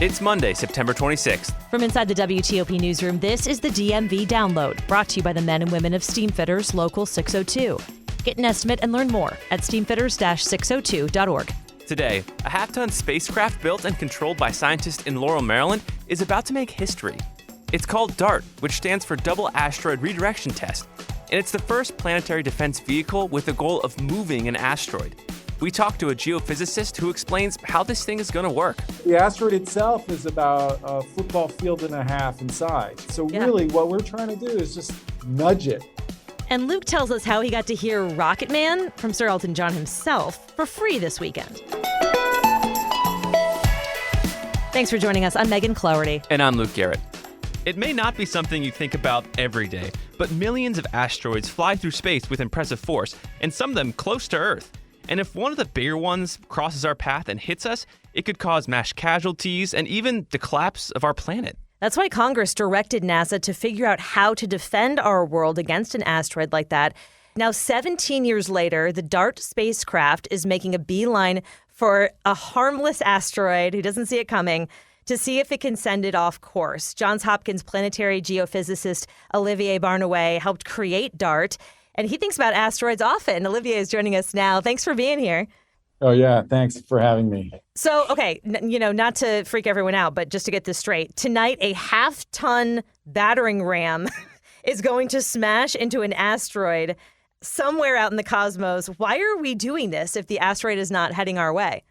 It's Monday, September 26th. From inside the WTOP newsroom, this is the DMV Download, brought to you by the men and women of Steamfitters Local 602. Get an estimate and learn more at steamfitters-602.org. Today, a half-ton spacecraft built and controlled by scientists in Laurel, Maryland, is about to make history. It's called DART, which stands for Double Asteroid Redirection Test, and it's the first planetary defense vehicle with the goal of moving an asteroid. We talked to a geophysicist who explains how this thing is going to work. The asteroid itself is about a football field and a half in size. So really what we're trying to do is just nudge it. And Luke tells us how he got to hear Rocket Man from Sir Elton John himself for free this weekend. Thanks for joining us. I'm Megan Cloherty. And I'm Luke Garrett. It may not be something you think about every day, but millions of asteroids fly through space with impressive force, and some of them close to Earth. And if one of the bigger ones crosses our path and hits us, it could cause mass casualties and even the collapse of our planet. That's why Congress directed NASA to figure out how to defend our world against an asteroid like that. Now, 17 years later, the DART spacecraft is making a beeline for a harmless asteroid who doesn't see it coming to see if it can send it off course. Johns Hopkins planetary geophysicist Olivier Barnouet helped create DART, and he thinks about asteroids often. Olivier is joining us now. Thanks for being here. Oh, yeah. Thanks for having me. So, okay, not to freak everyone out, but just to get this straight, tonight a half-ton battering ram is going to smash into an asteroid somewhere out in the cosmos. Why are we doing this if the asteroid is not heading our way?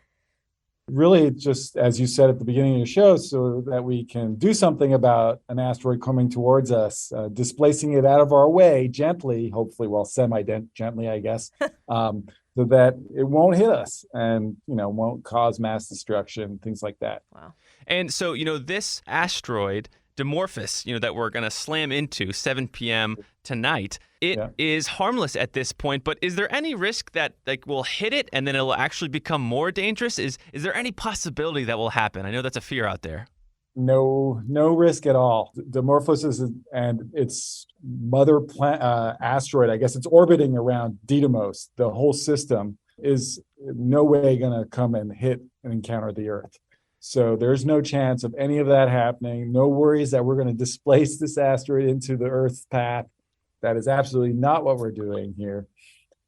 Really, just as you said at the beginning of your show, so that we can do something about an asteroid coming towards us, displacing it out of our way gently, hopefully, well, semi-gently, I guess, so that it won't hit us and, won't cause mass destruction, things like that. Wow. And so, this asteroid, Dimorphos, that we're going to slam into 7 p.m. tonight, it is harmless at this point, but is there any risk that we'll hit it and then it'll actually become more dangerous? Is there any possibility that will happen? I know that's a fear out there. No risk at all. Dimorphos and its mother asteroid, I guess it's orbiting around Didymos. The whole system is no way going to come and hit and encounter the Earth. So there's no chance of any of that happening. No worries that we're going to displace this asteroid into the Earth's path. That is absolutely not what we're doing here.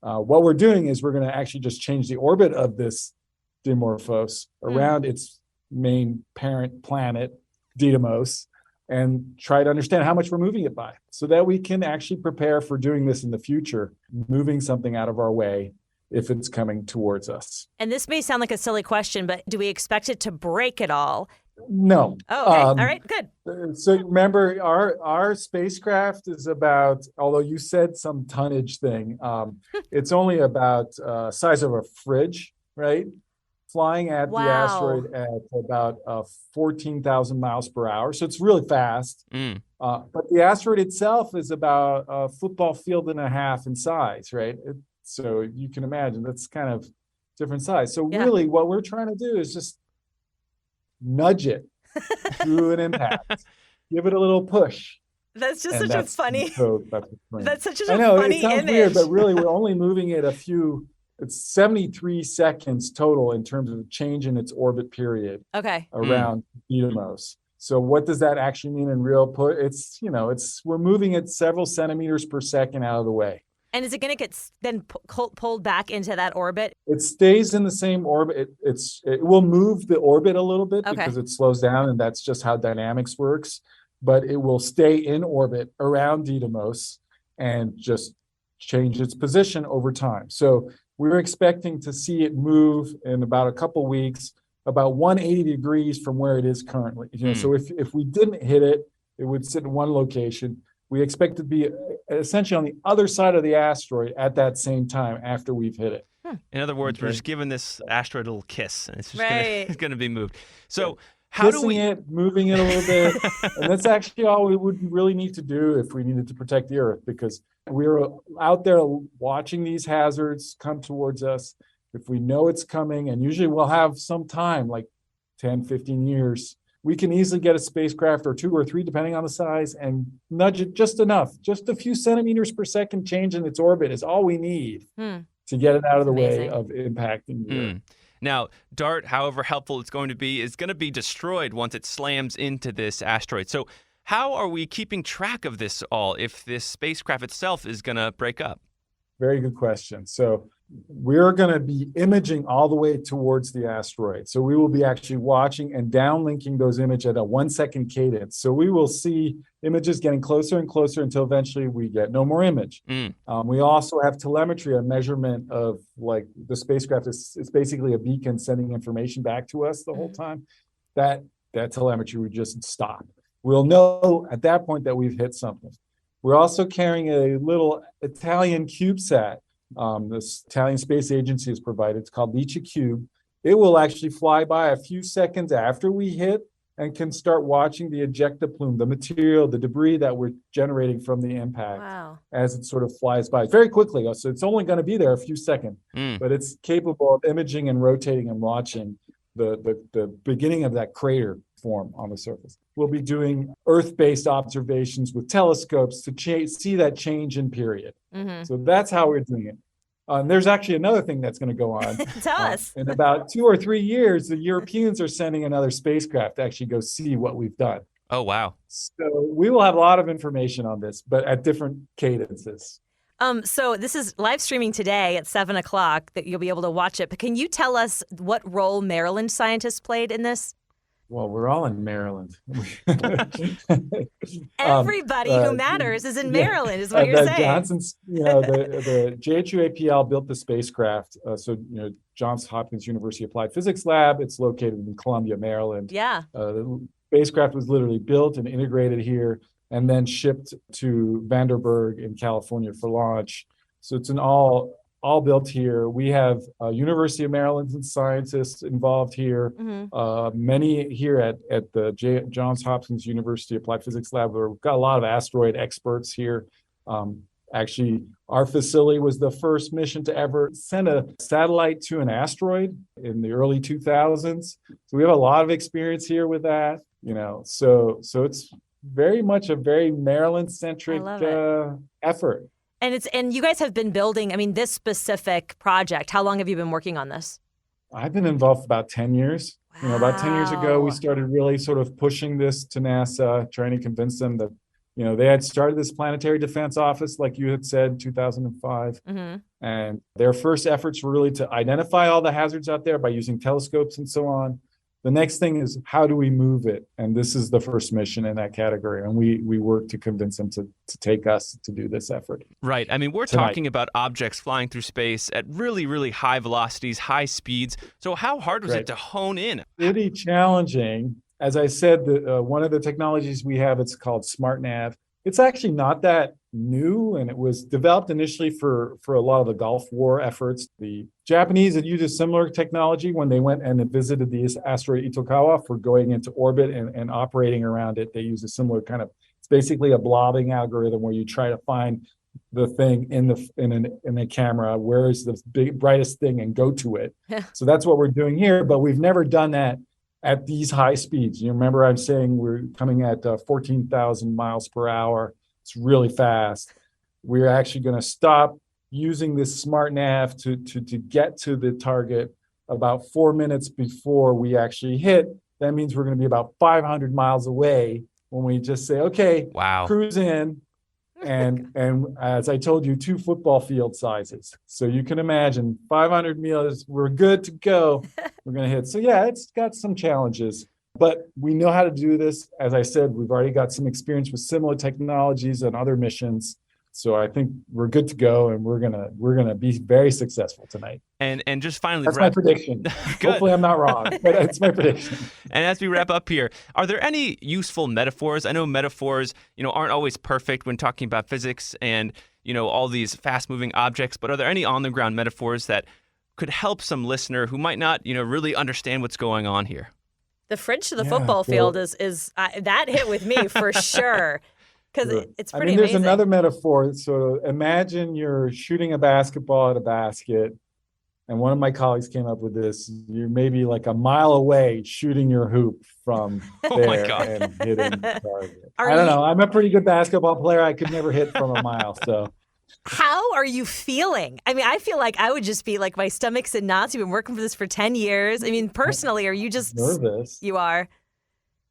What we're doing is we're going to actually just change the orbit of this Dimorphos around its main parent planet, Didymos, and try to understand how much we're moving it by so that we can actually prepare for doing this in the future, moving something out of our way if it's coming towards us. And this may sound like a silly question, but do we expect it to break at all? No. Oh, okay. All right, good. So remember, our spacecraft is about, although you said some tonnage thing, it's only about size of a fridge, right? Flying at the asteroid at about 14,000 miles per hour. So it's really fast. But the asteroid itself is about a football field and a half in size, right? So you can imagine that's kind of different size. So really what we're trying to do is just nudge it through an impact. Give it a little push. That's just such a funny, that's such a funny image. I know, it sounds weird, but really we're only moving it it's 73 seconds total in terms of change in its orbit period around Didymos. So what does that actually mean in real we're moving it several centimeters per second out of the way. And is it going to get then pulled back into that orbit? It stays in the same orbit. It will move the orbit a little bit because it slows down, and that's just how dynamics works. But it will stay in orbit around Didymos and just change its position over time. So we're expecting to see it move in about a couple weeks, about 180 degrees from where it is currently. So if we didn't hit it, it would sit in one location. We expect to be essentially on the other side of the asteroid at that same time after we've hit it. In other words, we're just giving this asteroid a little kiss, and it's just it's going to be moved. So moving it a little bit, and that's actually all we would really need to do if we needed to protect the Earth, because we're out there watching these hazards come towards us. If we know it's coming, and usually we'll have some time, like 10, 15 years, we can easily get a spacecraft or 2 or 3, depending on the size, and nudge it just enough. Just a few centimeters per second change in its orbit is all we need to get it out of the way of impacting the Earth. Now, DART, however helpful it's going to be, is going to be destroyed once it slams into this asteroid. So how are we keeping track of this all if this spacecraft itself is going to break up? Very good question. So we're going to be imaging all the way towards the asteroid. So we will be actually watching and downlinking those images at a 1 second cadence. So we will see images getting closer and closer until eventually we get no more image. We also have telemetry, a measurement of like the spacecraft is basically a beacon sending information back to us the whole time. That telemetry would just stop. We'll know at that point that we've hit something. We're also carrying a little Italian CubeSat. This Italian Space Agency has provided. It's called Licia Cube. It will actually fly by a few seconds after we hit and can start watching the ejecta plume, the material, the debris that we're generating from the impact as it sort of flies by very quickly. So it's only going to be there a few seconds, but it's capable of imaging and rotating and watching the beginning of that crater form on the surface. We'll be doing Earth-based observations with telescopes to see that change in period. So that's how we're doing it. There's actually another thing that's going to go on. Tell us. In about 2 or 3 years, the Europeans are sending another spacecraft to actually go see what we've done. Oh, wow. So we will have a lot of information on this, but at different cadences. So this is live streaming today at 7 o'clock that you'll be able to watch it. But can you tell us what role Maryland scientists played in this? Well, we're all in Maryland. Everybody who matters is in Maryland, is what you're saying. Johnson's, the JHU-APL built the spacecraft. Johns Hopkins University Applied Physics Lab. It's located in Columbia, Maryland. Yeah. The spacecraft was literally built and integrated here, and then shipped to Vandenberg in California for launch. So it's an all built here. We have University of Maryland scientists involved here. Many here at the Johns Hopkins University Applied Physics Lab. We've got a lot of asteroid experts here. Actually, our facility was the first mission to ever send a satellite to an asteroid in the early 2000s. So we have a lot of experience here with that. So it's very much a very Maryland-centric effort. And you guys have been building, this specific project. How long have you been working on this? I've been involved for about 10 years. Wow. About 10 years ago, we started really sort of pushing this to NASA, trying to convince them that, they had started this planetary defense office, like you had said, 2005. And their first efforts were really to identify all the hazards out there by using telescopes and so on. The next thing is, how do we move it? And this is the first mission in that category. And we work to convince them to take us to do this effort. Right. We're talking about objects flying through space at really, really high velocities, high speeds. So how hard was it to hone in? Pretty challenging. As I said, one of the technologies we have, it's called SmartNav. It's actually not that new, and it was developed initially for a lot of the Gulf War efforts. The Japanese had used a similar technology when they went and visited the asteroid Itokawa for going into orbit and operating around it. They use a similar kind of, it's basically a blobbing algorithm where you try to find the thing in a camera, where is the brightest thing, and go to it. So that's what we're doing here, but we've never done that at these high speeds. You remember I'm saying we're coming at 14,000 miles per hour. It's really fast. We're actually going to stop using this SmartNav to get to the target about 4 minutes before we actually hit. That means we're going to be about 500 miles away when we just say, okay, cruise in. And as I told you, 2 football field sizes. So you can imagine 500 meters, we're good to go. We're going to hit. So yeah, it's got some challenges, but we know how to do this. As I said, we've already got some experience with similar technologies and other missions. So I think we're good to go, and we're gonna be very successful tonight. And just finally, that's my prediction. Hopefully, I'm not wrong, but it's my prediction. And as we wrap up here, are there any useful metaphors? I know metaphors, aren't always perfect when talking about physics and all these fast-moving objects. But are there any on-the-ground metaphors that could help some listener who might not, really understand what's going on here? The fridge to the football field is that hit with me for sure. Because it's pretty there's amazing. Another metaphor. So imagine you're shooting a basketball at a basket, and one of my colleagues came up with this. You're maybe like a mile away shooting your hoop from there and hitting the target. I don't know. I'm a pretty good basketball player. I could never hit from a mile. So How are you feeling? I mean, I feel like I would just be like, my stomach's in knots. You've been working for this for 10 years. I mean, personally, are you just Nervous. You are.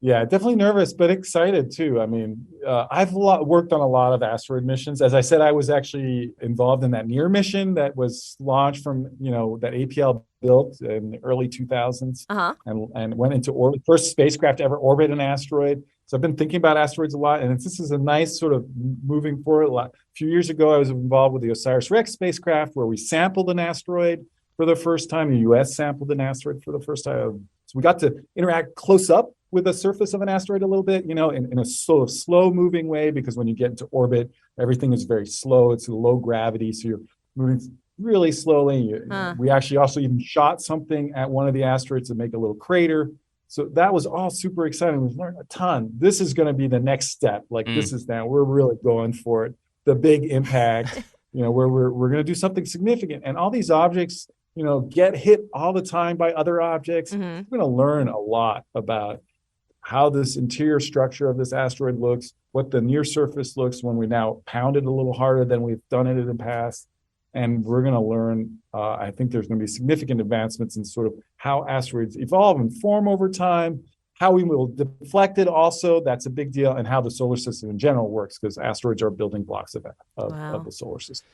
Yeah, definitely nervous, but excited too. I mean, I've worked on a lot of asteroid missions. As I said, I was actually involved in that NEAR mission that was launched from, that APL built in the early 2000s and went into orbit. First spacecraft to ever orbit an asteroid. So I've been thinking about asteroids a lot, and this is a nice sort of moving forward. A few years ago, I was involved with the OSIRIS-REx spacecraft where we sampled an asteroid for the first time. The U.S. sampled an asteroid for the first time. So we got to interact close up with the surface of an asteroid a little bit, in a sort of slow moving way, because when you get into orbit, everything is very slow. It's low gravity. So you're moving really slowly. We actually also even shot something at one of the asteroids to make a little crater. So that was all super exciting. We've learned a ton. This is going to be the next step. This is now, we're really going for it. The big impact, where we're going to do something significant. And all these objects, get hit all the time by other objects. We're going to learn a lot about how this interior structure of this asteroid looks, what the near surface looks when we now pound it a little harder than we've done it in the past. And we're going to learn, I think there's going to be significant advancements in sort of how asteroids evolve and form over time, how we will deflect it also, that's a big deal, and how the solar system in general works, because asteroids are building blocks of the solar system.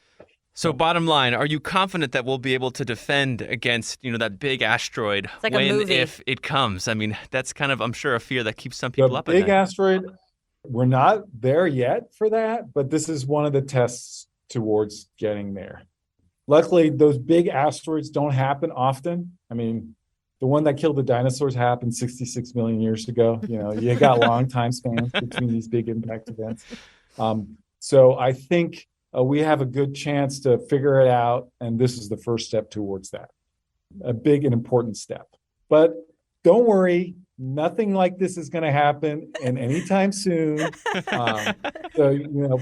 So bottom line, are you confident that we'll be able to defend against, that big asteroid when, if it comes? I mean, that's kind of, I'm sure, a fear that keeps some people up at night. The big asteroid, we're not there yet for that, but this is one of the tests towards getting there. Luckily, those big asteroids don't happen often. I mean, the one that killed the dinosaurs happened 66 million years ago. You got long time spans between these big impact events. So I think we have a good chance to figure it out, and this is the first step towards that. A big and important step. But don't worry, nothing like this is going to happen and anytime soon. So,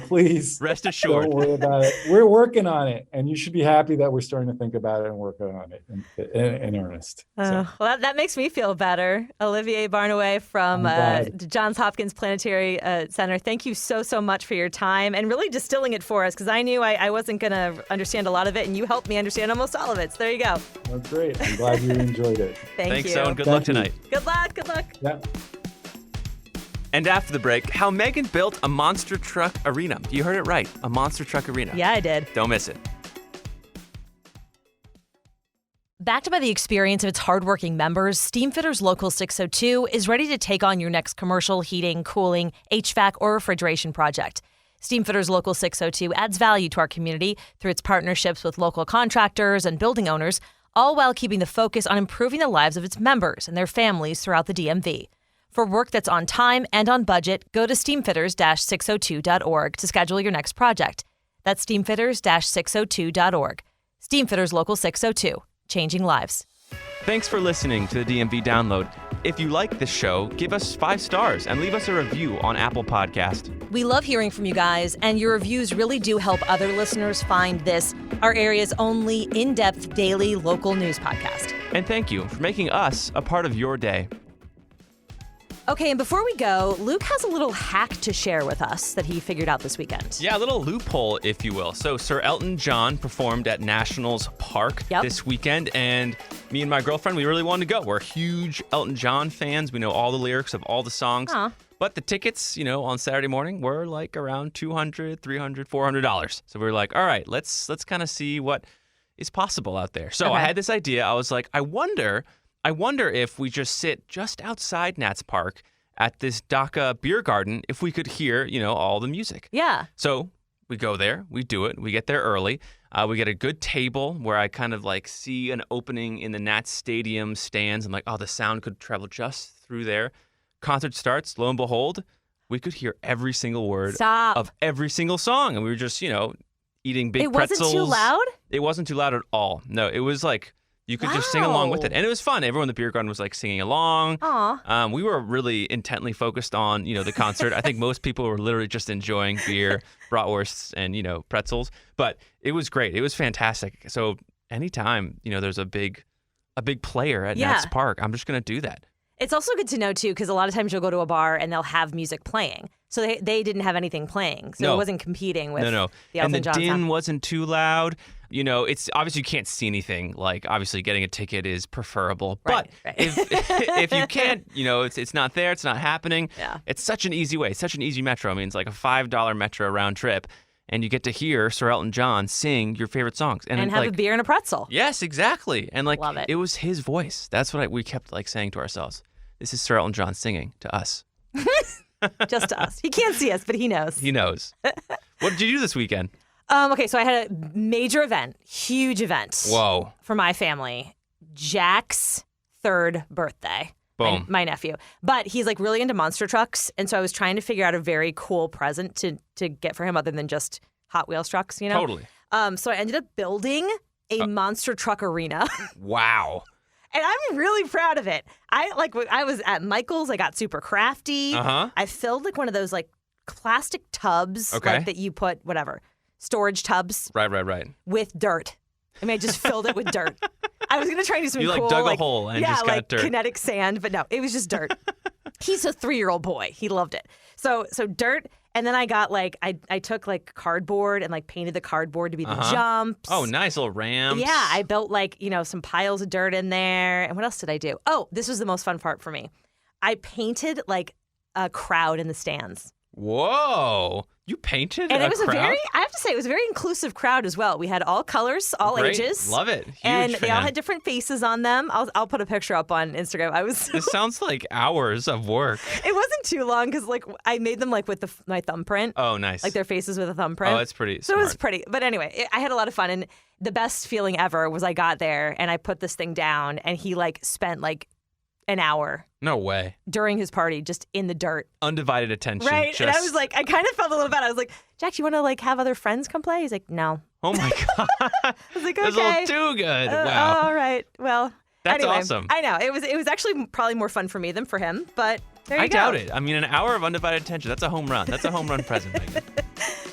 please rest assured. Don't worry about it. We're working on it, and you should be happy that we're starting to think about it and working on it in earnest. Well, that makes me feel better. Olivier Barnouet from Johns Hopkins Planetary Center. Thank you so much for your time and really distilling it for us, because I knew I wasn't going to understand a lot of it, and you helped me understand almost all of it. So there you go. That's great. I'm glad you enjoyed it. Thanks, you. And good luck tonight. Good luck. Yeah. And after the break, how Megan built a monster truck arena. You heard it right, a monster truck arena. Yeah, I did. Don't miss it. Backed by the experience of its hardworking members, Steamfitters Local 602 is ready to take on your next commercial, heating, cooling, HVAC, or refrigeration project. Steamfitters Local 602 adds value to our community through its partnerships with local contractors and building owners, all while keeping the focus on improving the lives of its members and their families throughout the DMV. For work that's on time and on budget, go to steamfitters-602.org to schedule your next project. That's steamfitters-602.org. Steamfitters Local 602, changing lives. Thanks for listening to the DMV Download. If you like this show, give us 5 stars and leave us a review on Apple Podcast. We love hearing from you guys, and your reviews really do help other listeners find this, our area's only in-depth daily local news podcast. And thank you for making us a part of your day. Okay, and before we go, Luke has a little hack to share with us that he figured out this weekend. Yeah, a little loophole, if you will. So Sir Elton John performed at Nationals Park this weekend, and me and my girlfriend, we really wanted to go. We're huge Elton John fans. We know all the lyrics of all the songs. But the tickets, on Saturday morning were like around $200, $300, $400. So we were like, all right, let's kind of see what is possible out there. So I had this idea. I was like, I wonder if we just sit just outside Nats Park at this Dhaka beer garden, if we could hear, all the music. Yeah. So we go there, we do it, we get there early. We get a good table where I kind of like see an opening in the Nats Stadium stands. I'm like, the sound could travel just through there. Concert starts, lo and behold, we could hear every single word of every single song. And we were just, eating big pretzels. It wasn't too loud? It wasn't too loud at all. No, it was like, you could just sing along with it. And it was fun. Everyone in the beer garden was like singing along. We were really intently focused on, the concert. I think most people were literally just enjoying beer, bratwursts, and, pretzels. But it was great. It was fantastic. So anytime, there's a big player at Nats Park, I'm just going to do that. It's also good to know, too, because a lot of times you'll go to a bar and they'll have music playing. So they didn't have anything playing. So No. it wasn't competing with No. the And Elton the John din sound. wasn't too loud. You know, it's obviously you can't see anything. Like, obviously getting a ticket is preferable. Right, But right. if you can't, you know, it's not there, it's not happening. Yeah. It's such an easy way. It's such an easy metro. I mean, it's like a $5 metro round trip. And you get to hear Sir Elton John sing your favorite songs. And have a beer and a pretzel. Yes, exactly. And like, Love it. it was his voice. That's what we kept like saying to ourselves. This is Sir Elton John singing to us. Just to us. He can't see us, but he knows. He knows. What did you do this weekend? Okay, so I had a major event, huge event Whoa. for my family. Jack's 3rd birthday. Boom. My nephew. But he's like really into monster trucks. And so I was trying to figure out a very cool present to get for him other than just Hot Wheels trucks, you know? Totally. So I ended up building a monster truck arena. Wow. And I'm really proud of it. I was at Michael's. I got super crafty. Uh-huh. I filled like one of those like plastic tubs Okay. like, that you put storage tubs Right. with dirt. I mean, I just filled it with dirt. I was gonna try and do something You, like, cool, dug a hole and just got like dirt. kinetic sand, but no, it was just dirt. He's a 3-year-old boy. He loved it. So dirt, and then I got like I took like cardboard and like painted the cardboard to be the jumps. Oh, nice little ramps. Yeah, I built like, some piles of dirt in there. And what else did I do? Oh, this was the most fun part for me. I painted like a crowd in the stands. Whoa. You painted And a it was crowd? I have to say, it was a very inclusive crowd as well. We had all colors, all Great. ages. Love it. Huge And they all fan. had different faces on them. I'll put a picture up on Instagram. This sounds like hours of work. It wasn't too long because like I made them like with my thumbprint. Oh, nice. Like their faces with a thumbprint. Oh, that's pretty So it was smart. pretty. But anyway, I had a lot of fun. And the best feeling ever was I got there and I put this thing down and he like spent like an hour No way. during his party just in the dirt. Undivided attention. Right. And I Just- was like, I kind of felt a little bad. I was like, Jack, you want to like have other friends come play? He's like, no. Oh my God. I was like, okay. That's a little too good. Wow. All right. Well, That's anyway, awesome. I know. It was actually probably more fun for me than for him, but there you I go. doubt it. I mean, an hour of undivided attention. That's a home run. That's a home run present, Megan.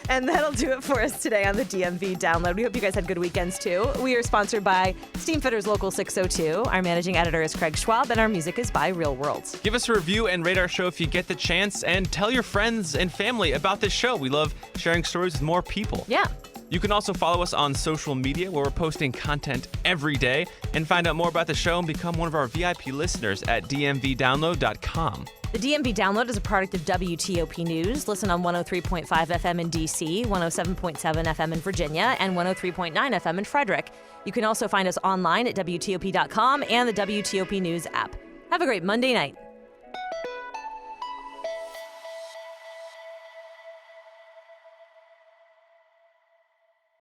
And that'll do it for us today on the DMV Download. We hope you guys had good weekends too. We are sponsored by Steamfitters Local 602. Our managing editor is Craig Schwab, and our music is by Real Worlds. Give us a review and rate our show if you get the chance, and tell your friends and family about this show. We love sharing stories with more people. Yeah. You can also follow us on social media where we're posting content every day, and find out more about the show and become one of our VIP listeners at dmvdownload.com. The DMV Download is a product of WTOP News. Listen on 103.5 FM in D.C., 107.7 FM in Virginia, and 103.9 FM in Frederick. You can also find us online at WTOP.com and the WTOP News app. Have a great Monday night.